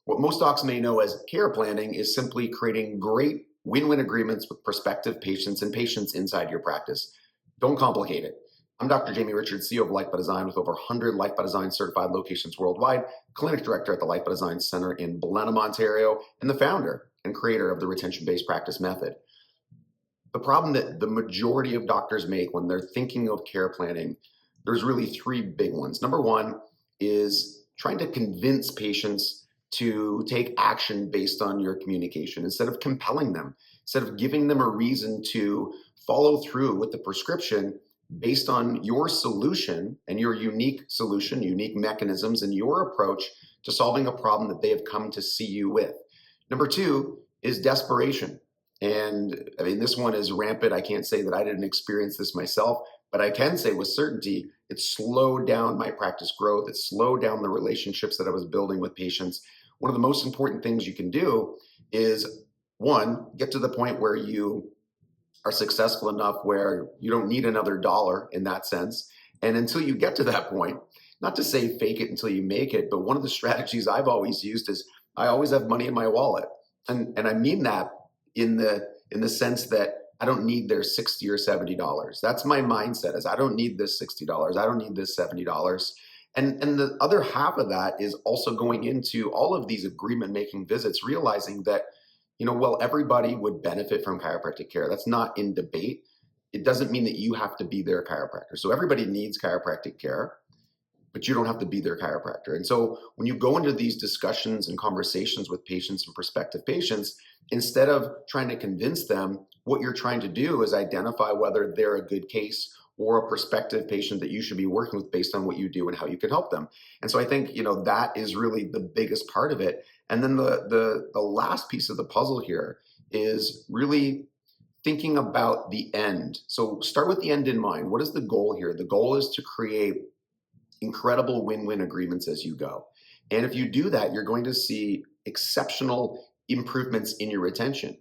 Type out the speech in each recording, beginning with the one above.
What most docs may know as care planning is simply creating great win-win agreements with prospective patients and patients inside your practice. Don't complicate it. I'm Dr. Jamie Richards, CEO of Life by Design with over 100 Life by Design certified locations worldwide, clinic director at the Life by Design Center in Blenheim, Ontario, and the founder and creator of the retention-based practice method. The problem that the majority of doctors make when they're thinking of care planning, there's really three big ones. Number one is trying to convince patients to take action based on your communication instead of compelling them, instead of giving them a reason to follow through with the prescription based on your solution and your unique solution, unique mechanisms, and your approach to solving a problem that they have come to see you with. Number two is desperation. And I mean, this one is rampant. I can't say that I didn't experience this myself, but I can say with certainty, it slowed down my practice growth. It slowed down the relationships that I was building with patients. One of the most important things you can do is, one, get to the point where you are successful enough where you don't need another dollar in that sense. And until you get to that point, not to say fake it until you make it, but one of the strategies I've always used is I always have money in my wallet. And I mean that in the sense that I don't need their $60 or $70. That's my mindset, is I don't need this $60. I don't need this $70. And the other half of that is also going into all of these agreement making visits, realizing that, well, everybody would benefit from chiropractic care. That's not in debate. It doesn't mean that you have to be their chiropractor. So everybody needs chiropractic care, but you don't have to be their chiropractor. And so when you go into these discussions and conversations with patients and prospective patients, instead of trying to convince them, what you're trying to do is identify whether they're a good case or a prospective patient that you should be working with based on what you do and how you can help them. And so I think, that is really the biggest part of it. And then the last piece of the puzzle here is really thinking about the end. So start with the end in mind. What is the goal here? The goal is to create incredible win-win agreements as you go. And if you do that, you're going to see exceptional improvements in your retention.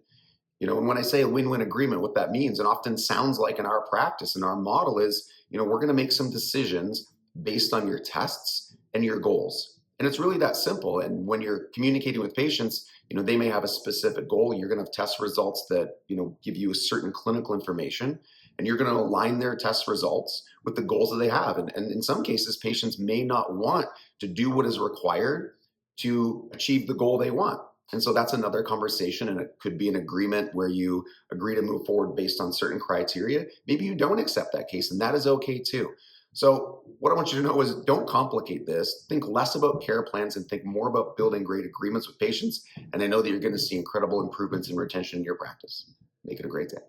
And when I say a win-win agreement, what that means, and often sounds like in our practice and our model is, we're going to make some decisions based on your tests and your goals. And it's really that simple. And when you're communicating with patients, they may have a specific goal. You're going to have test results that, give you a certain clinical information, and you're going to align their test results with the goals that they have. And in some cases, patients may not want to do what is required to achieve the goal they want. And so that's another conversation, and it could be an agreement where you agree to move forward based on certain criteria. Maybe you don't accept that case, and that is okay too. So what I want you to know is, don't complicate this. Think less about care plans and think more about building great agreements with patients. And I know that you're going to see incredible improvements in retention in your practice. Make it a great day.